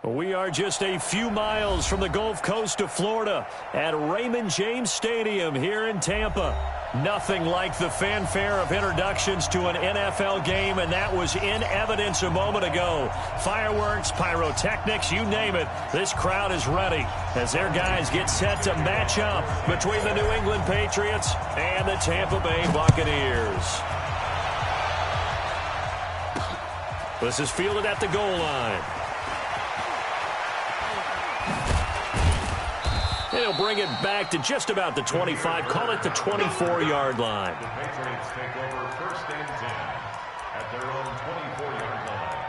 We are just a few miles from the Gulf Coast of Florida at Raymond James Stadium here in Tampa. Nothing like the fanfare of introductions to an NFL game, and that was in evidence a moment ago. Fireworks, pyrotechnics, you name it. This crowd is ready as their guys get set to match up between the New England Patriots and the Tampa Bay Buccaneers. This is fielded at the goal line. He'll bring it back to just about the 25. Call it the 24-yard line. The Patriots take over first and 10 at their own 24-yard line.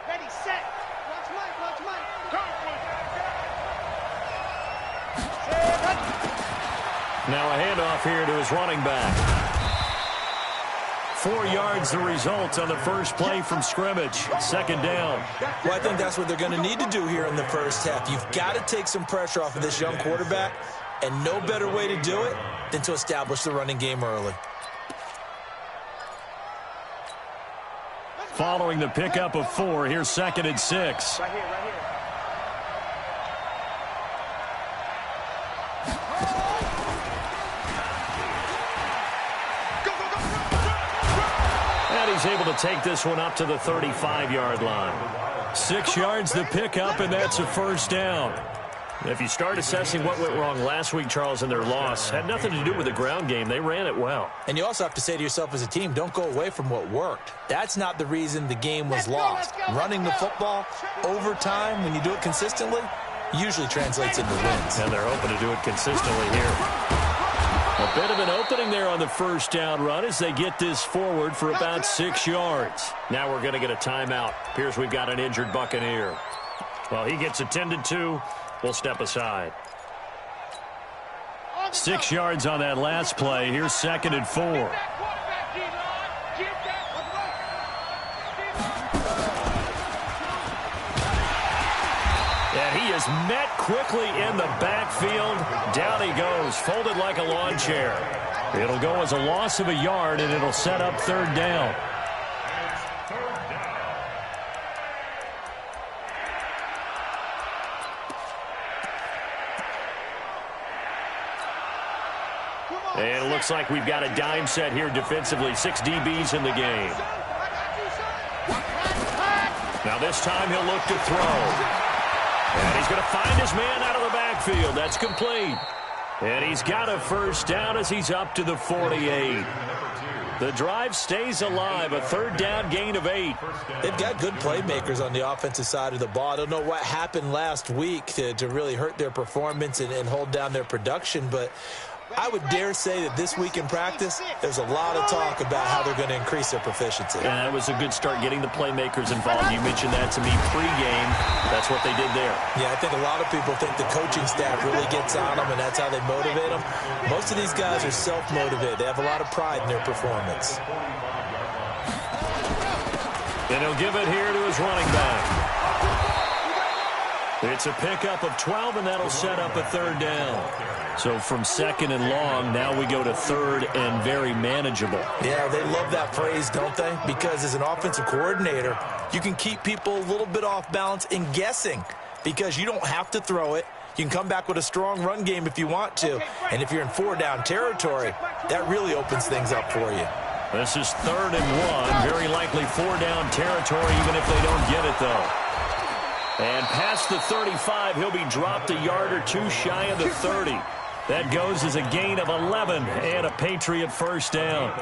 Ready, set. Watch Mike, watch Mike. Now a handoff here to his running back. 4 yards the result on the first play from scrimmage. Second down. Well, I think that's what they're going to need to do here in the first half. You've got to take some pressure off of this young quarterback, and no better way to do it than to establish the running game early. Following the pickup of 4, here's 2nd and 6. Right here, right here. He's able to take this one up to the 35-yard line. 6 yards the pickup, and that's a first down. If you start assessing what went wrong last week, Charles, in their loss, had nothing to do with the ground game. They ran it well. And you also have to say to yourself as a team, don't go away from what worked. That's not the reason the game was lost. Running the football over time, when you do it consistently, usually translates into wins. And they're hoping to do it consistently here. A bit of an opening there on the first down run as they get this forward for about 6 yards. Now we're going to get a timeout. Appears we've got an injured Buccaneer. Well, he gets attended to. We'll step aside. 6 yards on that last play. Here's 2nd and 4. And he is met quickly in the backfield. Down he goes, folded like a lawn chair. It'll go as a loss of a yard, and it'll set up 3rd down. And it looks like we've got a dime set here defensively. 6 DBs in the game. Now this time he'll look to throw. And he's going to find his man out of the backfield. That's complete. And he's got a first down as he's up to the 48. The drive stays alive. A 3rd down gain of 8. They've got good playmakers on the offensive side of the ball. I don't know what happened last week to really hurt their performance and hold down their production, but I would dare say that this week in practice, there's a lot of talk about how they're going to increase their proficiency. And that was a good start getting the playmakers involved. You mentioned that to me pregame. That's what they did there. Yeah, I think a lot of people think the coaching staff really gets on them, and that's how they motivate them. Most of these guys are self-motivated. They have a lot of pride in their performance. And he'll give it here to his running back. It's a pickup of 12, and that'll set up a 3rd down. So from 2nd and long, now we go to 3rd and very manageable. Yeah, they love that phrase, don't they? Because as an offensive coordinator, you can keep people a little bit off balance and guessing because you don't have to throw it. You can come back with a strong run game if you want to. And if you're in 4-down territory, that really opens things up for you. This is 3rd and 1. Very likely 4-down territory, even if they don't get it, though. And past the 35, he'll be dropped a yard or 2 shy of the 30. That goes as a gain of 11 and a Patriot first down.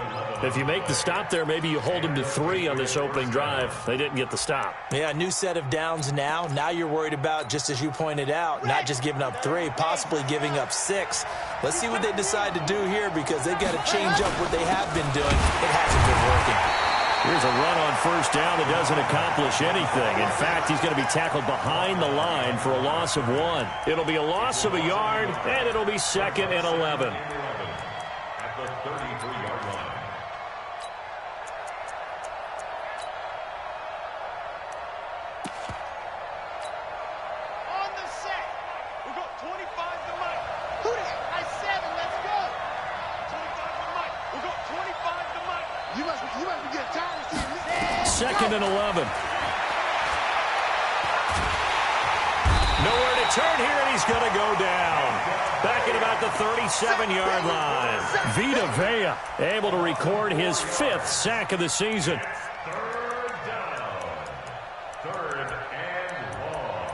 If you make the stop there, maybe you hold them to 3 on this opening drive. They didn't get the stop. Yeah, a new set of downs now. Now you're worried about, just as you pointed out, not just giving up 3, possibly giving up 6. Let's see what they decide to do here because they've got to change up what they have been doing. It hasn't been working. Here's a run on first down that doesn't accomplish anything. In fact, he's going to be tackled behind the line for a loss of 1. It'll be a loss of a yard, and it'll be 2nd and 11. At the 33-yard line. On the set. We got 25 to Mike. I 7, let's go. 25 to Mike. We got 25. 2nd and 11. Nowhere to turn here, and he's going to go down. Back at about the 37-yard line. Vita Vea able to record his 5th sack of the season. Third down. 3rd and long.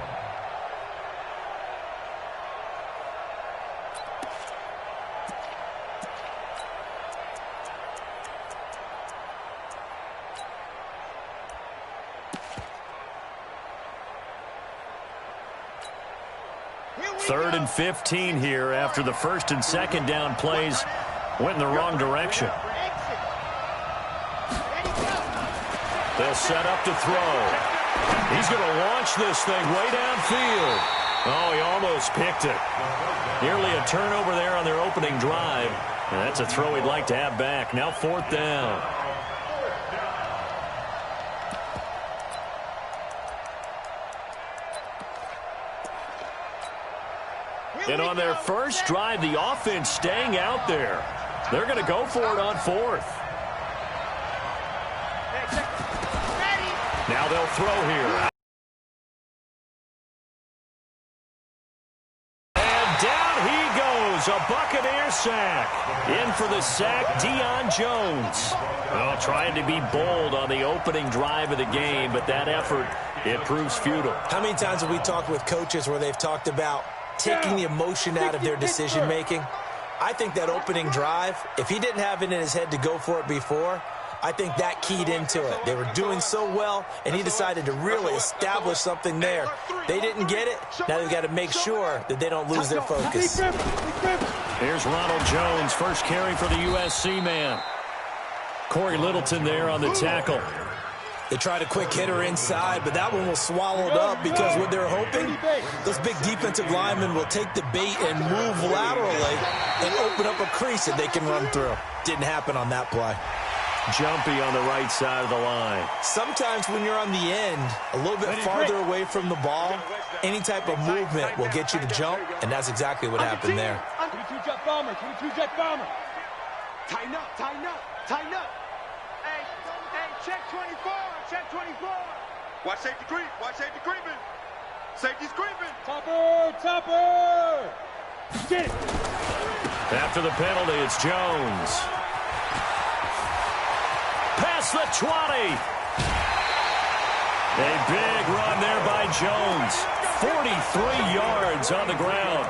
Third and 15 here after the 1st and 2nd down plays went in the wrong direction. They'll set up to throw. He's going to launch this thing way downfield. Oh, he almost picked it. Nearly a turnover there on their opening drive. And that's a throw he'd like to have back. Now 4th down. And on their first drive, the offense staying out there. They're going to go for it on 4th. Now they'll throw here. And down he goes. A Buccaneer sack. In for the sack, Deion Jones. Well, trying to be bold on the opening drive of the game, but that effort, it proves futile. How many times have we talked with coaches where they've talked about taking the emotion out of their decision-making? I think that opening drive, if he didn't have it in his head to go for it before, I think that keyed into it. They were doing so well, and he decided to really establish something there. They didn't get it. Now they've got to make sure that they don't lose their focus. Here's Ronald Jones, first carry for the USC man. Corey Littleton there on the tackle. They tried a quick hitter inside, but that one was swallowed up because what they're hoping, those big defensive linemen will take the bait and move laterally and open up a crease that they can run through. Didn't happen on that play. Jumpy on the right side of the line. Sometimes when you're on the end, a little bit farther away from the ball, any type of movement will get you to jump, and that's exactly what happened there. 22 jet bomber, 22 jet bomber. Tighten up, tighten up, tighten up. Hey, check 24, check 24. Watch safety creep, watch safety creeping. Safety's creeping. Topper, topper. Get it. After the penalty, it's Jones. Past the 20. A big run there by Jones. 43 yards on the ground.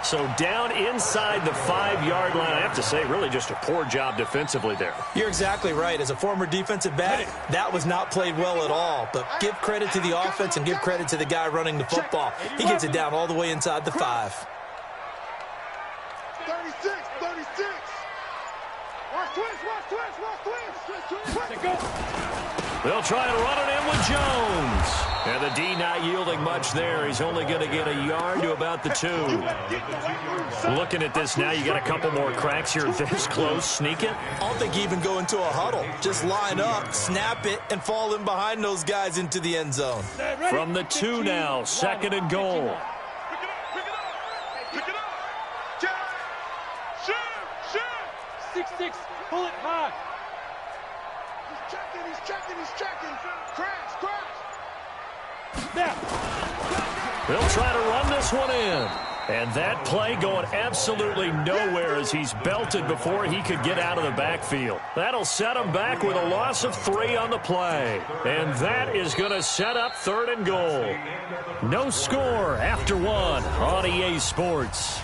So down inside the 5-yard line. I have to say, really just a poor job defensively there. You're exactly right. As a former defensive back, that was not played well at all. But give credit to the offense and give credit to the guy running the football. He gets it down all the way inside the 5. 36, 36. Watch twist, watch twist, watch twist. Go. They'll try and run it in with Jones. And the D not yielding much there. He's only going to get a yard to about the 2. Looking at this now, you got a couple more cracks here this close. Sneak it. I don't think you even go into a huddle. Just line up, snap it, and fall in behind those guys into the end zone. From the 2 now, 2nd and goal. Pick it up. Jab. Shoot. 6-6, pull it high. He's checking. Crash. Now. They'll try to run this one in. And that play going absolutely nowhere as he's belted before he could get out of the backfield. That'll set him back with a loss of 3 on the play. And that is going to set up 3rd and goal. No score after 1 on EA Sports.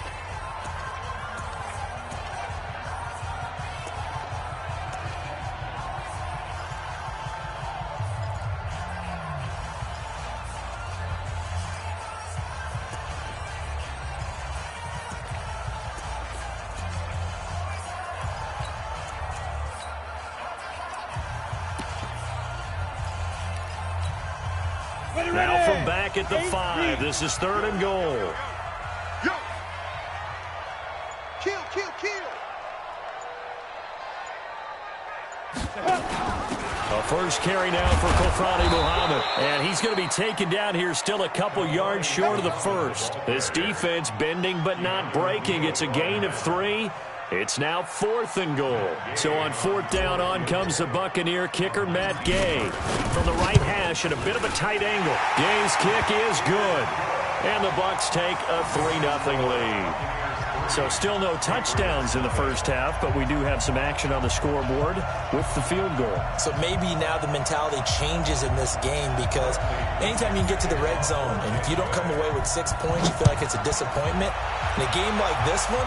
Now from back at the 5, this is 3rd and goal. Yo. Kill. A first carry now for Kofrani Muhammad. And he's going to be taken down here still a couple yards short of the 1st. This defense bending but not breaking. It's a gain of 3. It's now 4th and goal. So on 4th down, on comes the Buccaneer kicker, Matt Gay. From the right hash at a bit of a tight angle. Gay's kick is good. And the Bucs take a 3-0 lead. So still no touchdowns in the first half, but we do have some action on the scoreboard with the field goal. So maybe now the mentality changes in this game, because anytime you can get to the red zone, and if you don't come away with 6 points, you feel like it's a disappointment. In a game like this one,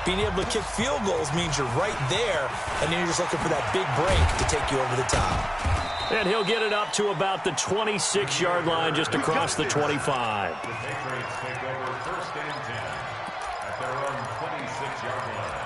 being able to kick field goals means you're right there, and then you're just looking for that big break to take you over the top. And he'll get it up to about the 26-yard line, just across the 25. The Patriots take over 1st and 10 at their own 26-yard line.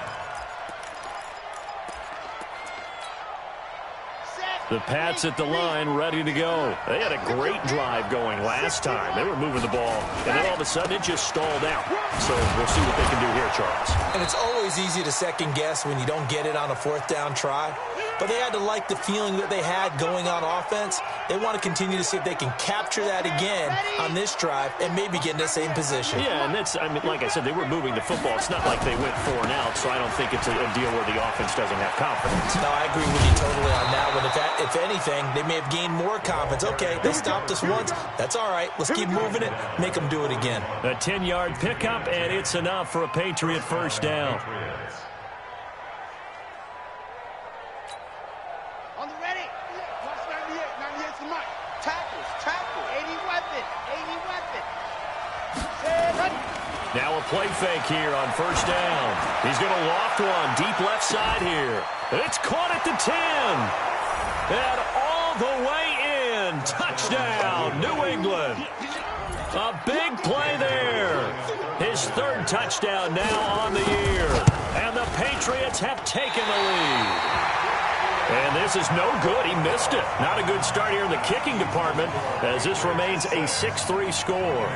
The Pats at the line, ready to go. They had a great drive going last time. They were moving the ball, and then all of a sudden it just stalled out. So we'll see what they can do here, Charles. And it's always easy to second guess when you don't get it on a 4th down try. But they had to like the feeling that they had going on offense. They want to continue to see if they can capture that again on this drive and maybe get in the same position. Yeah, and that's, I mean, like I said, they were moving the football. It's not like they went 4 and out, so I don't think it's a deal where the offense doesn't have confidence. No, I agree with you totally on that one. If anything, they may have gained more confidence. Okay, they stopped us once. That's all right. Let's keep moving it. Make them do it again. A 10-yard pickup, and it's enough for a Patriot first down. On the ready. Watch 98. 98's the mic. Tackles. 80 weapon. Now a play fake here on first down. He's going to loft one deep left side here. It's caught at the 10. And all the way in. Touchdown, New England. A big play there. His 3rd touchdown now on the year. And the Patriots have taken the lead. And this is no good. He missed it. Not a good start here in the kicking department, as this remains a 6-3 score.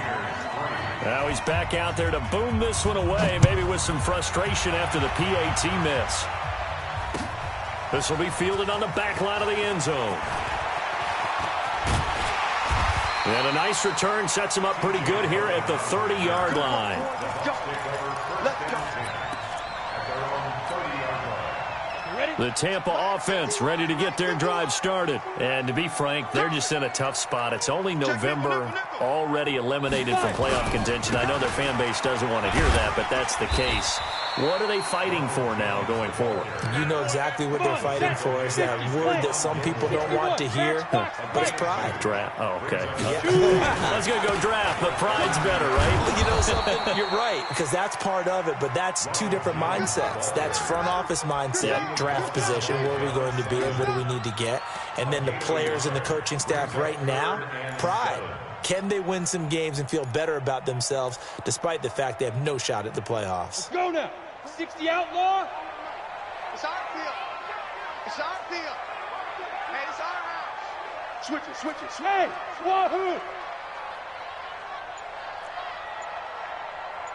Now he's back out there to boom this one away, maybe with some frustration after the PAT miss. This will be fielded on the back line of the end zone. And a nice return sets him up pretty good here at the 30-yard line. The Tampa offense ready to get their drive started. And to be frank, they're just in a tough spot. It's only November, already eliminated from playoff contention. I know their fan base doesn't want to hear that, but that's the case. What are they fighting for now going forward? You know exactly what they're fighting for. Is that word that some people don't want to hear, but it's pride. Draft. Oh, okay. Yeah. Let's go draft, but pride's better, right? You know something? You're right, because that's part of it, but that's 2 different mindsets. That's front office mindset, draft position, where are we going to be and what do we need to get? And then the players and the coaching staff right now, pride. Can they win some games and feel better about themselves despite the fact they have no shot at the playoffs? Let's go now. 60 outlaw. It's our field. It's our field. Hey, it's our house. Switch it. Hey, wahoo.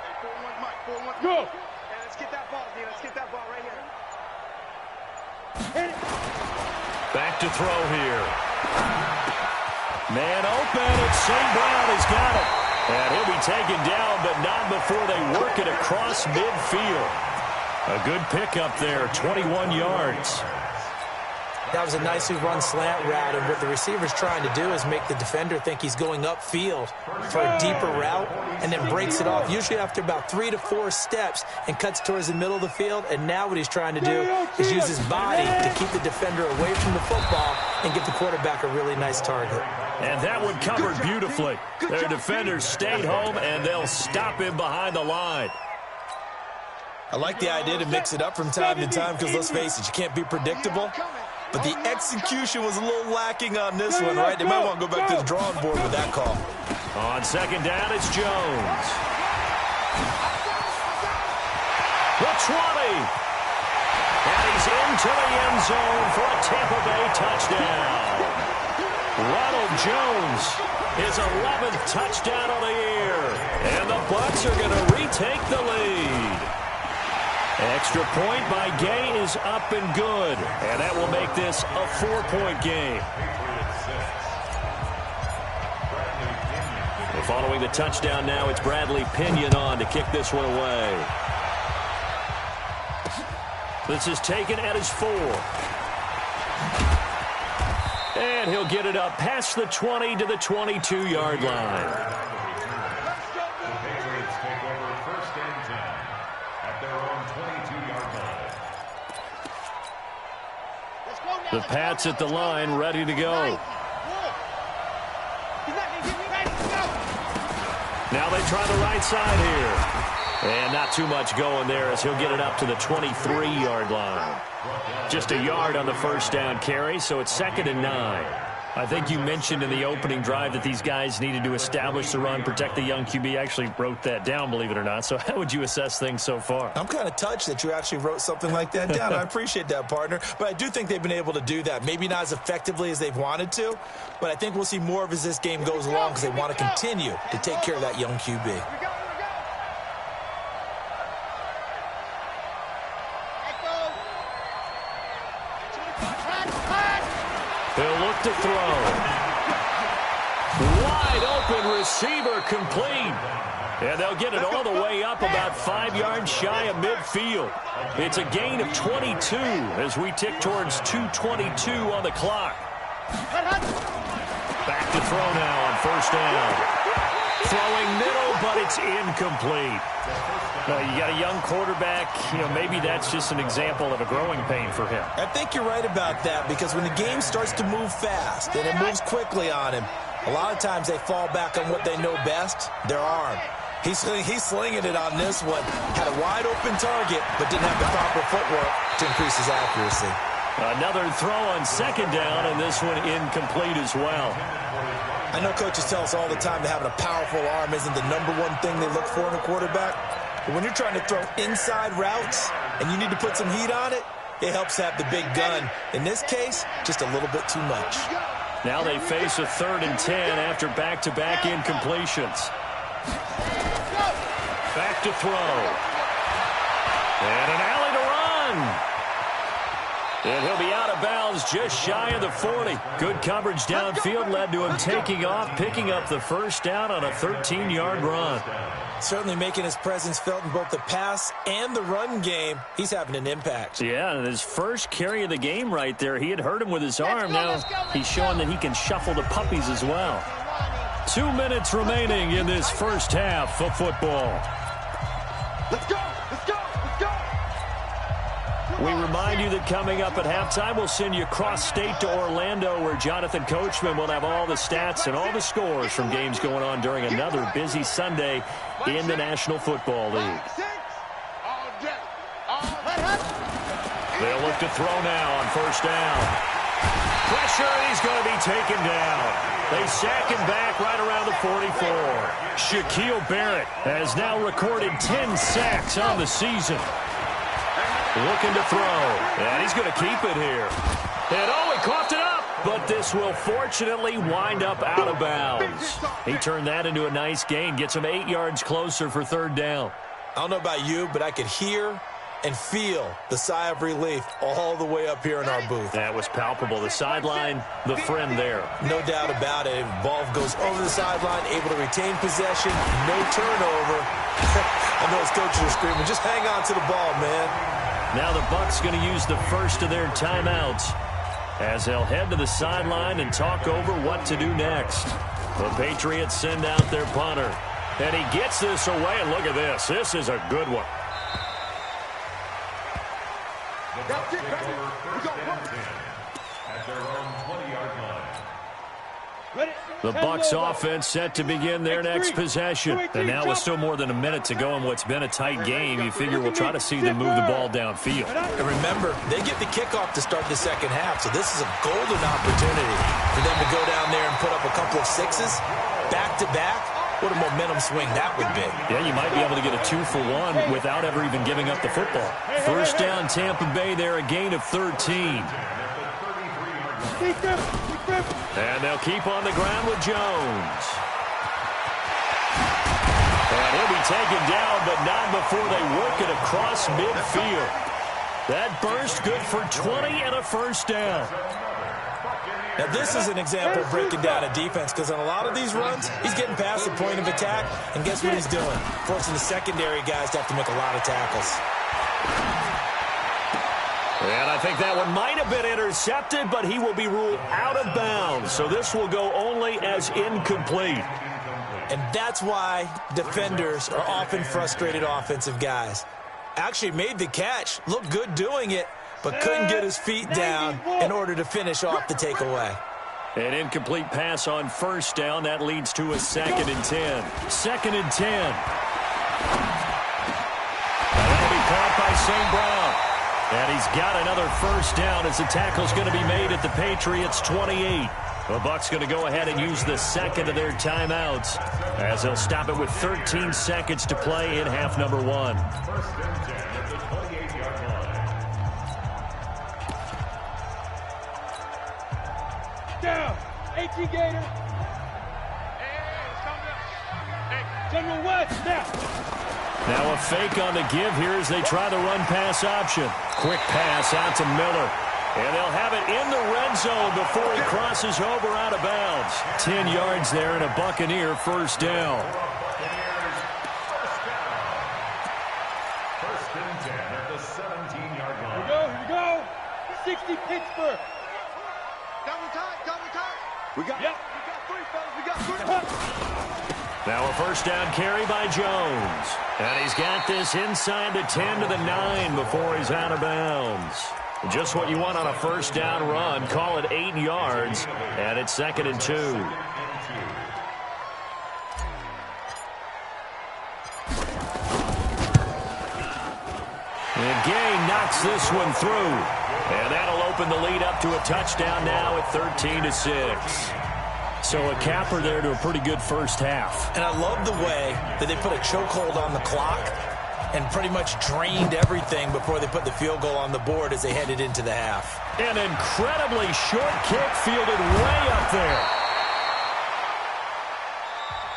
Hey, 4-1 Mike. 4-1. Go. Hey, let's get that ball, D. Let's get that ball right here. Hit it. Back to throw here. Man open, it's St. Brown has got it. And he'll be taken down, but not before they work it across midfield. A good pickup there, 21 yards. That was a nicely run slant route, and what the receiver's trying to do is make the defender think he's going upfield for a deeper route, and then breaks it off, usually after about 3 to 4 steps, and cuts towards the middle of the field. And now what he's trying to do is use his body to keep the defender away from the football and get the quarterback a really nice target. And that one covered beautifully. Their defenders stayed home, and they'll stop him behind the line. I like the idea to mix it up from time to time, because let's face it, you can't be predictable. But the execution was a little lacking on this one, right? They might want to go back to the drawing board with that call. On second down, it's Jones. The 20. And he's into the end zone for a Tampa Bay touchdown. Ronald Jones, his 11th touchdown of the year. And the Bucs are going to retake the lead. Extra point by Gay is up and good. And that will make this a 4-point game. Following the touchdown now, it's Bradley Pinion on to kick this one away. This is taken at his 4. And he'll get it up past the 20 to the 22-yard line. The Patriots take over 1st and 10 at their own 22-yard line. The Pats at the line, ready to go. Now they try the right side here. And not too much going there as he'll get it up to the 23-yard line. Just a yard on the first down carry, so it's 2nd and 9. I think you mentioned in the opening drive that these guys needed to establish the run, protect the young QB. I actually wrote that down, believe it or not. So how would you assess things so far? I'm kind of touched that you actually wrote something like that down. I appreciate that, partner. But I do think they've been able to do that. Maybe not as effectively as they've wanted to, but I think we'll see more of as this game goes along because they want to continue to take care of that young QB. He'll look to throw. Wide open receiver complete. And they'll get it all the way up about 5 yards shy of midfield. It's a gain of 22 as we tick towards 2:22 on the clock. Back to throw now on first down. Throwing middle, but it's incomplete. No, you got a young quarterback. Maybe that's just an example of a growing pain for him. I think you're right about that because when the game starts to move fast and it moves quickly on him, a lot of times they fall back on what they know best, their arm. He's slinging it on this one. Had a wide open target, but didn't have the proper footwork to increase his accuracy. Another throw on second down, and this one incomplete as well. I know coaches tell us all the time that having a powerful arm isn't the #1 thing they look for in a quarterback. But when you're trying to throw inside routes and you need to put some heat on it, it helps to have the big gun. In this case, just a little bit too much. Now they face a 3rd and 10 after back-to-back incompletions. Back to throw. And an alley to run. And he'll be out of bounds just shy of the 40. Good coverage downfield led to him taking off, picking up the first down on a 13-yard run. Certainly making his presence felt in both the pass and the run game. He's having an impact. Yeah, and his first carry of the game right there, he had hurt him with his arm. Now he's showing that he can shuffle the puppies as well. 2 minutes remaining in this first half of football. Let's go! Let's go! Let's go! We remind you that coming up at halftime, we'll send you cross-state to Orlando, where Jonathan Coachman will have all the stats and all the scores from games going on during another busy Sunday in the National Football League. They'll look to throw now on first down. Pressure, and he's going to be taken down. They sack him back right around the 44. Shaquille Barrett has now recorded 10 sacks on the season. Looking to throw, and he's going to keep it here. And he coughed it up, but this will fortunately wind up out of bounds. He turned that into a nice gain, gets him 8 yards closer for 3rd down. I don't know about you, but I could hear and feel the sigh of relief all the way up here in our booth. That was palpable. The sideline, the friend there. No doubt about it. Ball goes over the sideline, able to retain possession, no turnover. I know his coaches are screaming, just hang on to the ball, man. Now the Bucs going to use the first of their timeouts as they'll head to the sideline and talk over what to do next. The Patriots send out their punter, and he gets this away, and look at this. This is a good one. The Bucs take over 1st and 10 at their own 20-yard line. The Bucs offense set to begin their next possession. And now with still more than a minute to go in what's been a tight game, you figure we'll try to see them move the ball downfield. And remember, they get the kickoff to start the second half, so this is a golden opportunity for them to go down there and put up a couple of sixes back-to-back. What a momentum swing that would be. Yeah, you might be able to get a 2-for-1 without ever even giving up the football. First down, Tampa Bay there, a gain of 13. And they'll keep on the ground with Jones. And he'll be taken down, but not before they work it across midfield. That burst good for 20 and a first down. Now, this is an example of breaking down a defense because on a lot of these runs, he's getting past the point of attack, and guess what he's doing? Forcing the secondary guys to have to make a lot of tackles. And I think that one might have been intercepted, but he will be ruled out of bounds. So this will go only as incomplete. And that's why defenders are often frustrated offensive guys. Actually made the catch, looked good doing it, but couldn't get his feet down in order to finish off the takeaway. An incomplete pass on first down. That leads to a 2nd and 10. 2nd and 10. That'll be caught by St. Brown. And he's got another first down as the tackle's going to be made at the Patriots' 28. The Bucs going to go ahead and use the second of their timeouts as they'll stop it with 13 seconds to play in half number 1. 1st and 10 at the 28-yard line. Down. 18 Gator. General West, now. Now a fake on the give here as they try the run-pass option. Quick pass out to Miller. And they'll have it in the red zone before he crosses over out of bounds. 10 yards there and a Buccaneer first down. Buccaneers first down. 1st and 10 at the 17-yard line. Here we go. 60 Pittsburgh. Double tight, double tight. We got 3, fellas. We got 3. Now a first down carry by Jones. And he's got this inside the 10 to the 9 before he's out of bounds. Just what you want on a first down run. Call it 8 yards. And it's 2nd and 2. And Gay knocks this one through. And that'll open the lead up to a touchdown now at 13-6. So a capper there to a pretty good first half. And I love the way that they put a chokehold on the clock and pretty much drained everything before they put the field goal on the board as they headed into the half. An incredibly short kick fielded way up there.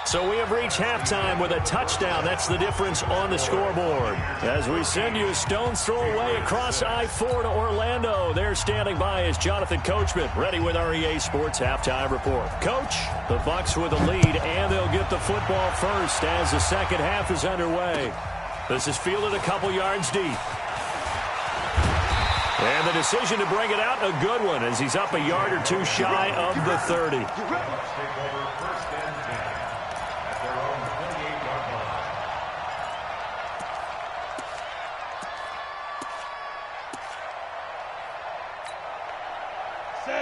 So we have reached halftime with a touchdown. That's the difference on the scoreboard. As we send you a stone's throw away across I-4 to Orlando. There standing by is Jonathan Coachman, ready with our EA Sports Halftime Report. Coach, the Bucs with a lead, and they'll get the football first as the second half is underway. This is fielded a couple yards deep. And the decision to bring it out, a good one, as he's up a yard or two shy of the 30. Take over 1st and 10 at their own 28-yard line.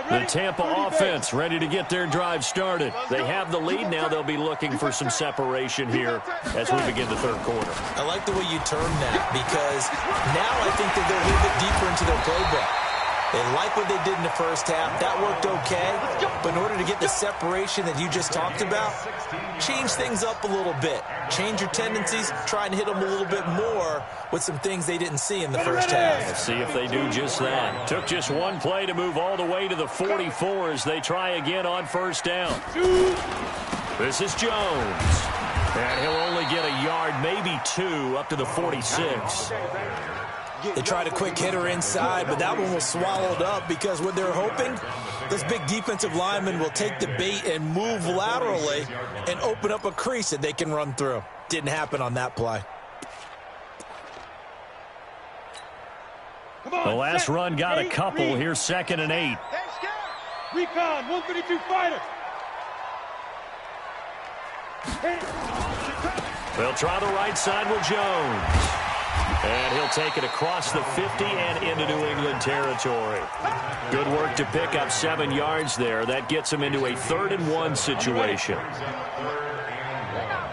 The Tampa offense ready to get their drive started. They have the lead. Now they'll be looking for some separation here as we begin the third quarter. I like the way you term that because now I think that they're a little bit deeper into their playbook. They like what they did in the first half. That worked okay. But in order to get the separation that you just talked about, change things up a little bit. Change your tendencies. Try and hit them a little bit more with some things they didn't see in the first half. Let's see if they do just that. Took just one play to move all the way to the 44 as they try again on first down. This is Jones. And he'll only get a yard, maybe 2, up to the 46. They tried a quick hitter inside, but that one was swallowed up because what they're hoping, this big defensive lineman will take the bait and move laterally and open up a crease that they can run through. Didn't happen on that play. The last run got a couple. Here's 2nd and 8. Recon, 132 fighter. They'll try the right side with Jones. And he'll take it across the 50 and into New England territory. Good work to pick up 7 yards there. That gets him into a 3rd and 1 situation. They're not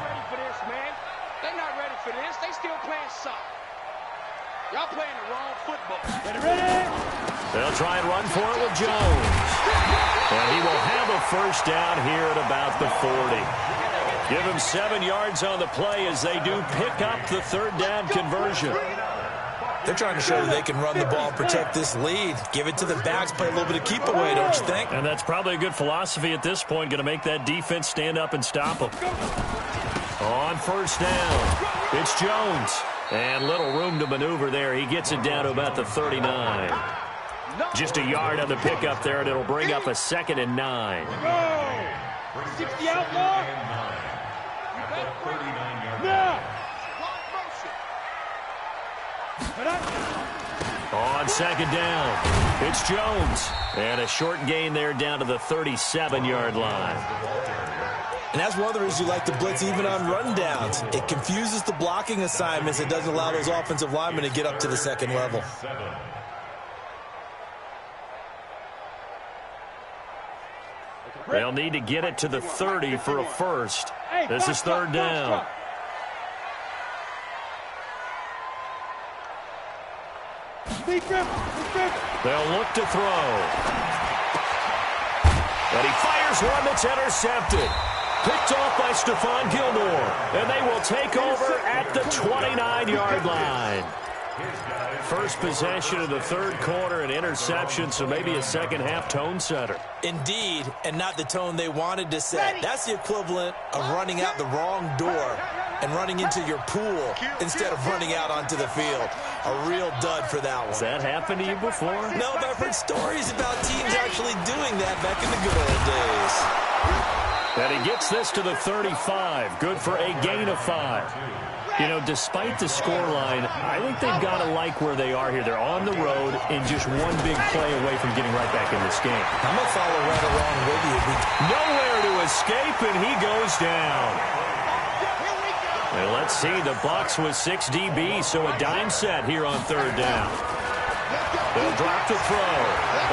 ready for this, man. They're not ready for this. They still playing soccer. Y'all playing the wrong football. Ready? They'll try and run for it with Jones. And he will have a first down here at about the 40. Give him 7 yards on the play as they do pick up the 3rd down conversion. They're trying to show that they can run the ball and protect this lead. Give it to the backs, play a little bit of keep away, don't you think? And that's probably a good philosophy at this point, going to make that defense stand up and stop them. On first down, it's Jones. And little room to maneuver there. He gets it down to about the 39. Just a yard on the pickup there, and it'll bring up a 2nd and 9. Go! 60 outlaw. At the 39-yard line. Now. On On second down, it's Jones. And a short gain there down to the 37-yard line. And that's one of the reasons you like to blitz even on rundowns. It confuses the blocking assignments. It doesn't allow those offensive linemen to get up to the second level. They'll need to get it to the 30 for a first. This is third down. They'll look to throw. And he fires one that's intercepted. Picked off by Stephon Gilmore. And they will take over at the 29-yard line. First possession of the third quarter, an interception, so maybe a second-half tone setter. Indeed, and not the tone they wanted to set. That's the equivalent of running out the wrong door and running into your pool instead of running out onto the field. A real dud for that one. Has that happened to you before? No, but I've heard stories about teams actually doing that back in the good old days. And he gets this to the 35. Good for a gain of 5. You know, despite the scoreline, I think they've got to like where they are here. They're on the road and just one big play away from getting right back in this game. I'm going to follow right along with you. Nowhere to escape, and he goes down. And let's see, the Bucs with 6 DBs, so a dime set here on third down. They'll drop the throw,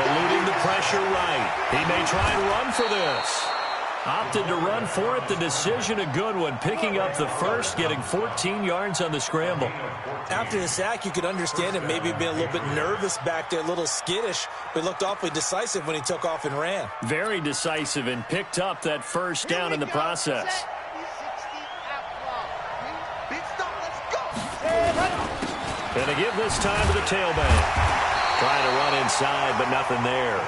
eluding the pressure right. He may try and run for this. Opted to run for it. The decision a good one. Picking up the first, getting 14 yards on the scramble. After the sack, you could understand it maybe being a little bit nervous back there, a little skittish, but looked awfully decisive when he took off and ran. Very decisive and picked up that first down in the process. And to give this time to the tailback. Trying to run inside, but nothing there.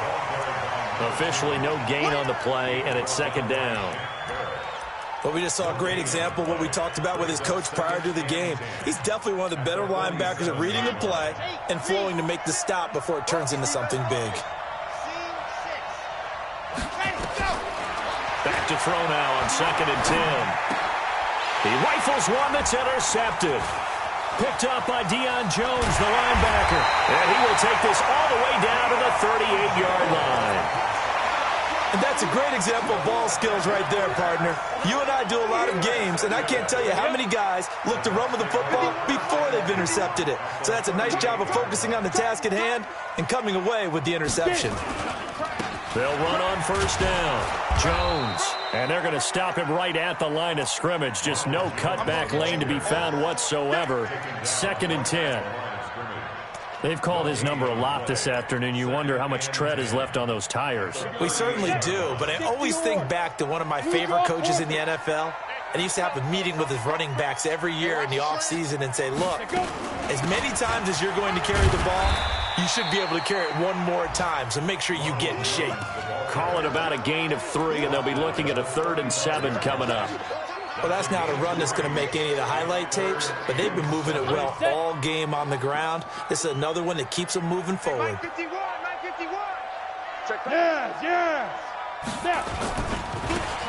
Officially no gain on the play, and it's second down. Well, we just saw a great example of what we talked about with his coach prior to the game. He's definitely one of the better linebackers at reading the play and flowing to make the stop before it turns into something big. Back to throw now on 2nd and 10. He rifles one that's intercepted. Picked up by Deion Jones, the linebacker. And he will take this all the way down to the 38-yard line. And that's a great example of ball skills right there, partner. You and I do a lot of games, and I can't tell you how many guys look to run with the football before they've intercepted it. So that's a nice job of focusing on the task at hand and coming away with the interception. They'll run on first down. Jones. And they're going to stop him right at the line of scrimmage. Just no cutback lane to be found whatsoever. 2nd and 10. They've called his number a lot this afternoon. You wonder how much tread is left on those tires. We certainly do, but I always think back to one of my favorite coaches in the NFL. And he used to have a meeting with his running backs every year in the offseason and say, look, as many times as you're going to carry the ball, you should be able to carry it one more time, so make sure you get in shape. Call it about a gain of 3, and they'll be looking at a 3rd and 7 coming up. Well, that's not a run that's going to make any of the highlight tapes, but they've been moving it well all game on the ground. This is another one that keeps them moving forward. 951, 951. Yes.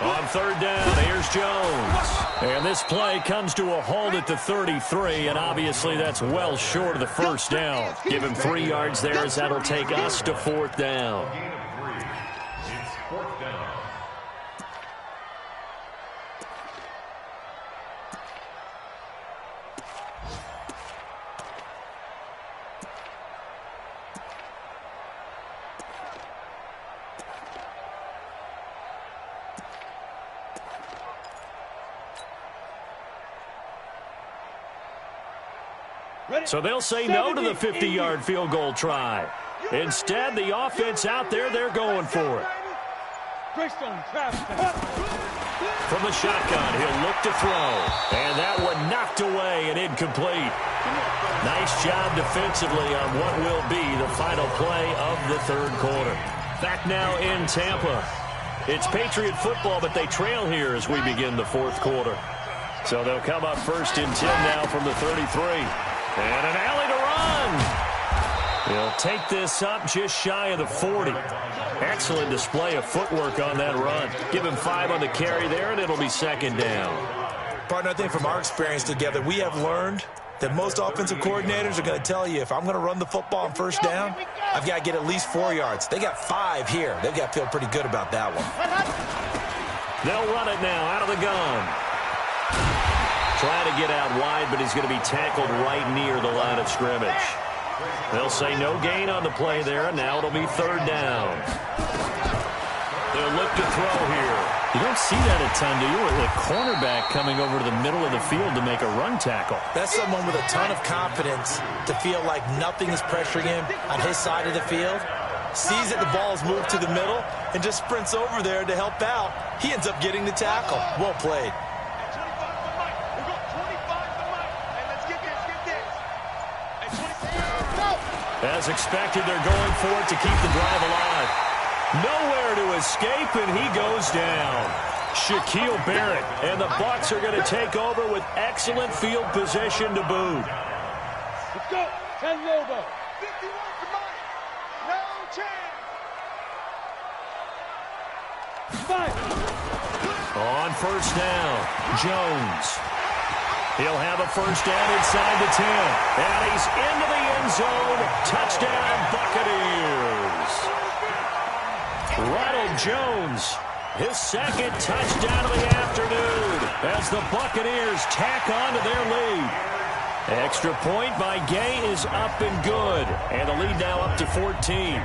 On third down, here's Jones. And this play comes to a halt at the 33, and obviously that's well short of the first down. Give him 3 yards there as that'll take us to 4th down. It's 4th down. So they'll say no to the 50-yard field goal try. Instead, the offense out there, they're going for it. From the shotgun, he'll look to throw. And that one knocked away and incomplete. Nice job defensively on what will be the final play of the third quarter. Back now in Tampa. It's Patriot football, but they trail here as we begin the fourth quarter. So they'll come up 1st and 10 now from the 33. And an alley to run. He'll take this up just shy of the 40. Excellent display of footwork on that run. Give him 5 on the carry there, and it'll be 2nd down. Partner, I think from our experience together, we have learned that most offensive coordinators are going to tell you, if I'm going to run the football on first down, I've got to get at least 4 yards. They got 5 here. They've got to feel pretty good about that one. They'll run it now out of the gun. Trying to get out wide, but he's going to be tackled right near the line of scrimmage. They'll say no gain on the play there, and now it'll be third down. They'll look to throw here. You don't see that a ton, do you? A cornerback coming over to the middle of the field to make a run tackle. That's someone with a ton of confidence to feel like nothing is pressuring him on his side of the field. Sees that the ball is moved to the middle and just sprints over there to help out. He ends up getting the tackle. Well played. As expected, they're going for it to keep the drive alive. Nowhere to escape, and he goes down. Shaquille Barrett, and the Bucs are going to take over with excellent field position to boot. Let's go. 10 Lobo. 51 to Mike. No chance. 5. On first down, Jones. He'll have a first down inside the 10. And he's into the end zone. Touchdown, Buccaneers. Ronald Jones, his second touchdown of the afternoon as the Buccaneers tack on to their lead. Extra point by Gay is up and good. And the lead now up to 14.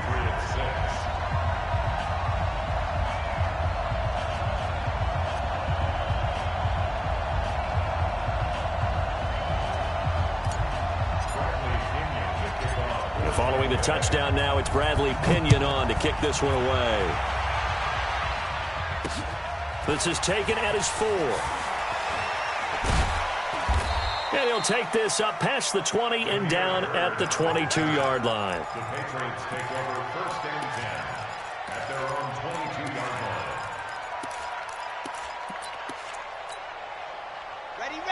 Following the touchdown now, it's Bradley Pinion on to kick this one away. This is taken at his 4. And he'll take this up past the 20 and down at the 22-yard line. The Patriots take over first and 10 at their own 22-yard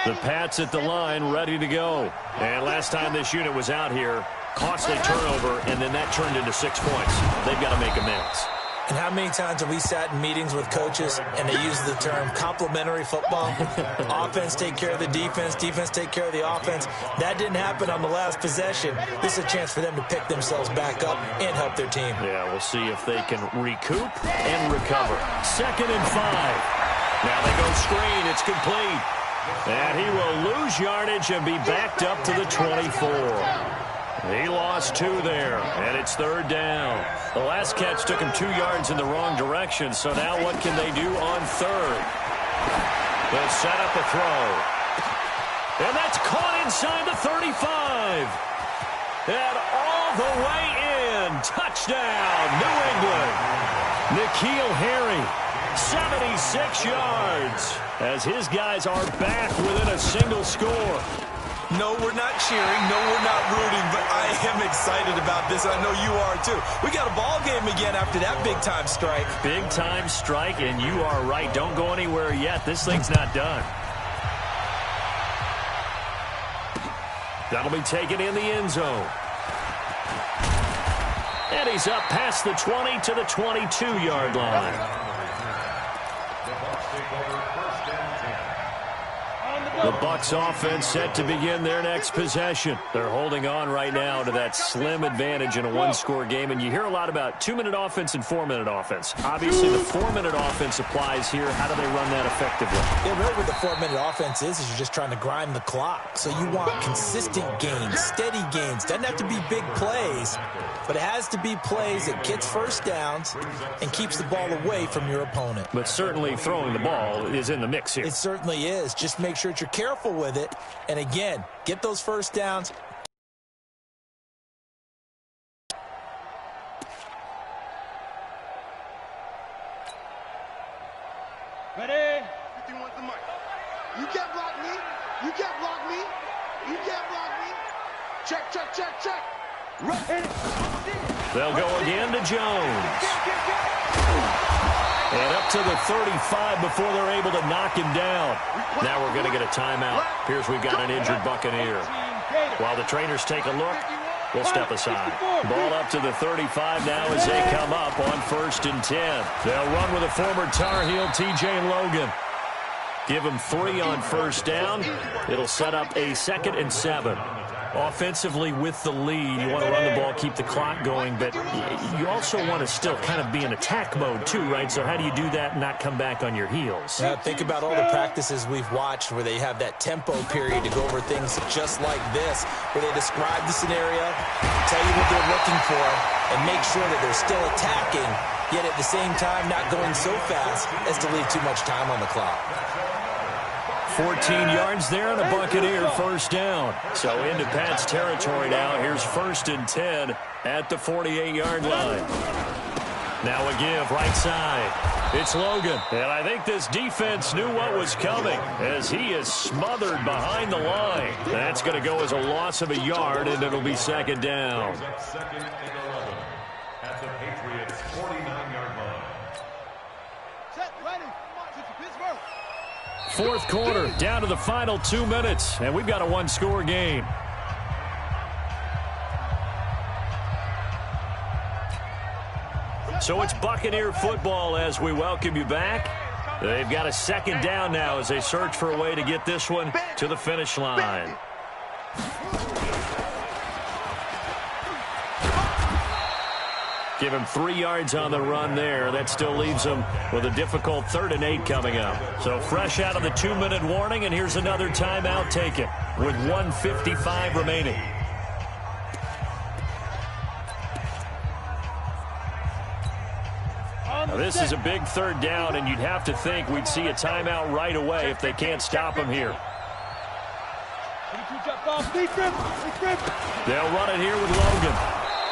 line. The Pats at the line, ready to go. And last time this unit was out here, costly turnover, and then that turned into 6 points. They've got to make amends. And how many times have we sat in meetings with coaches and they use the term complementary football? Offense take care of the defense, defense take care of the offense. That didn't happen on the last possession. This is a chance for them to pick themselves back up and help their team. Yeah, we'll see if they can recoup and recover. 2nd and 5. Now they go screen. It's complete. And he will lose yardage and be backed up to the 24. He lost 2 there, and it's third down. The last catch took him 2 yards in the wrong direction, so now what can they do on third? They'll set up a throw. And that's caught inside the 35. And all the way in. Touchdown, New England. N'Keal Harry, 76 yards, as his guys are back within a single score. No, we're not cheering. No, we're not rooting, but I am excited about this. I know you are, too. We got a ball game again after that big-time strike. Big-time strike, and you are right. Don't go anywhere yet. This thing's not done. That'll be taken in the end zone. And he's up past the 20 to the 22-yard line. The Bucs offense set to begin their next possession. They're holding on right now to that slim advantage in a one-score game. And you hear a lot about 2-minute offense and 4-minute offense. Obviously, the 4-minute offense applies here. How do they run that effectively? Yeah, really what the 4-minute offense is you're just trying to grind the clock. So you want consistent gains, steady gains. Doesn't have to be big plays, but it has to be plays that gets first downs and keeps the ball away from your opponent. But certainly throwing the ball is in the mix here. It certainly is. Just make sure that you're careful with it. And again, get those first downs. Ready? 51 to Mike. You can't block me. You can't block me. You can't block me. Check, check, check, check. They'll go again to Jones. And up to the 35 before they're able to knock him down. Now we're going to get a timeout. Appears we've got an injured Buccaneer. While the trainers take a look, we'll step aside. Ball up to the 35 now as they come up on 1st and 10. They'll run with a former Tar Heel, TJ Logan. Give him 3 on first down. It'll set up a 2nd and 7. Offensively with the lead, you want to run the ball, keep the clock going, but you also want to still kind of be in attack mode too, right? So how do you do that and not come back on your heels? Think about all the practices we've watched where they have that tempo period to go over things just like this, where they describe the scenario, tell you what they're looking for, and make sure that they're still attacking, yet at the same time not going so fast as to leave too much time on the clock. 14 yards there and a Buccaneer first down. So into Pat's territory now. Here's 1st and 10 at the 48-yard line. Now a give right side. It's Logan. And I think this defense knew what was coming as he is smothered behind the line. That's going to go as a loss of a yard, and it'll be 2nd down. 2nd and 11 at the Patriots' 49-yard line. Set, ready. March into Pittsburgh. 4th quarter, down to the final 2 minutes, and we've got a 1-score game. So it's Buccaneer football as we welcome you back. They've got a 2nd down now as they search for a way to get this one to the finish line. Give him 3 yards on the run there. That still leaves him with a difficult 3rd and 8 coming up. So fresh out of the 2-minute warning, and here's another timeout taken with 1:55 remaining. Now this is a big 3rd down, and you'd have to think we'd see a timeout right away if they can't stop him here. They'll run it here with Logan.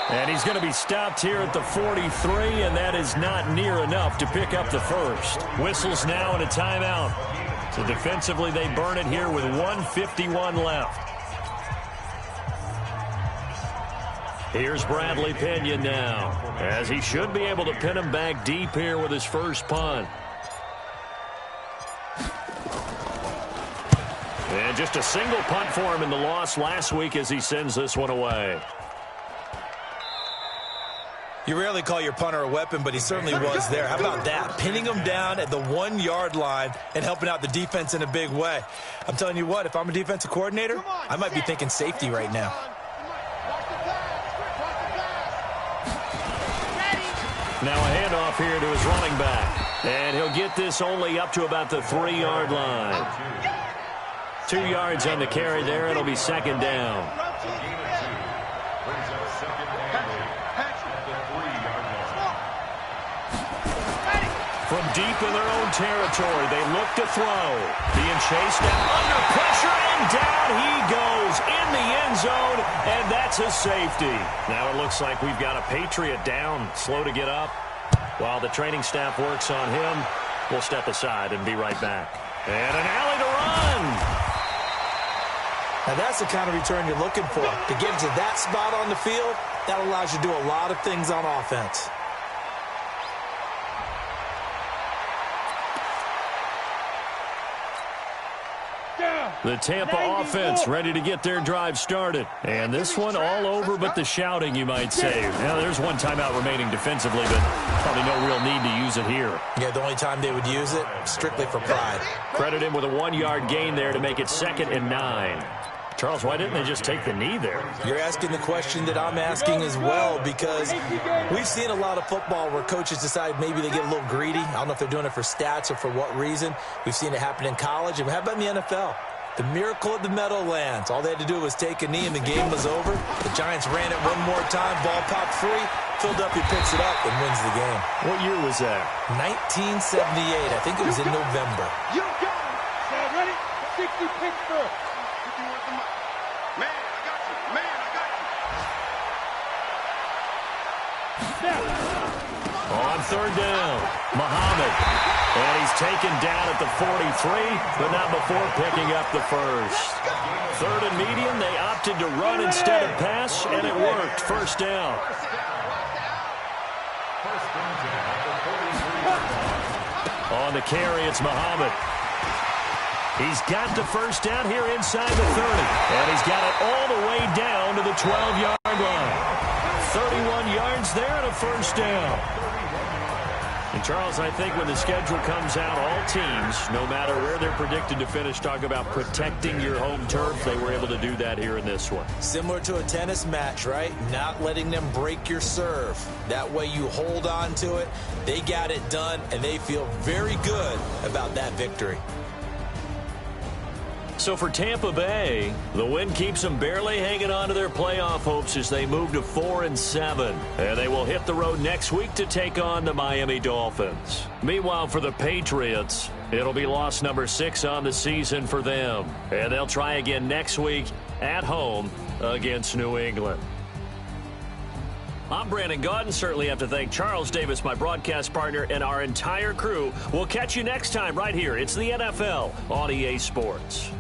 And he's going to be stopped here at the 43, and that is not near enough to pick up the first. Whistles now and a timeout. So defensively, they burn it here with 1:51 left. Here's Bradley Pinion now, as he should be able to pin him back deep here with his first punt. And just a single punt for him in the loss last week as he sends this one away. You rarely call your punter a weapon, but he certainly was there. How about that? Pinning him down at the 1-yard line and helping out the defense in a big way. I'm telling you what, if I'm a defensive coordinator, I might be thinking safety right now. Now a handoff here to his running back. And he'll get this only up to about the 3-yard line. 2 yards on the carry there. It'll be 2nd down. From deep in their own territory, they look to throw. Being chased down under pressure, and down he goes in the end zone, and that's a safety. Now it looks like we've got a Patriot down, slow to get up. While the training staff works on him, we'll step aside and be right back. And an alley to run. Now that's the kind of return you're looking for. To get to that spot on the field, that allows you to do a lot of things on offense. The Tampa offense ready to get their drive started. And this one all over but the shouting, you might say. Now, there's one timeout remaining defensively, but probably no real need to use it here. Yeah, the only time they would use it, strictly for pride. Credit him with a 1-yard gain there to make it 2nd and 9. Charles, why didn't they just take the knee there? You're asking the question that I'm asking as well, because we've seen a lot of football where coaches decide maybe they get a little greedy. I don't know if they're doing it for stats or for what reason. We've seen it happen in college, and how about in the NFL? The miracle at the Meadowlands. All they had to do was take a knee and the game was over. The Giants ran it one more time. Ball popped free. Philadelphia picks it up and wins the game. What year was that? 1978. I think it was in November. You got it. Stand ready. 60 Pittsburgh. Man, I got you. Man, I got you. On 3rd down, Muhammad. And he's taken down at the 43, but not before picking up the first. 3rd and medium, they opted to run instead of pass, and it worked. First down. On the carry, it's Muhammad. He's got the first down here inside the 30, and he's got it all the way down to the 12-yard line. 31 yards there and a first down. And, Charles, I think when the schedule comes out, all teams, no matter where they're predicted to finish, talk about protecting your home turf. They were able to do that here in this one. Similar to a tennis match, right? Not letting them break your serve. That way you hold on to it. They got it done, and they feel very good about that victory. So for Tampa Bay, the win keeps them barely hanging on to their playoff hopes as they move to 4-7. And they will hit the road next week to take on the Miami Dolphins. Meanwhile, for the Patriots, it'll be loss number 6 on the season for them. And they'll try again next week at home against New England. I'm Brandon Gaudin. Certainly have to thank Charles Davis, my broadcast partner, and our entire crew. We'll catch you next time right here. It's the NFL on EA Sports.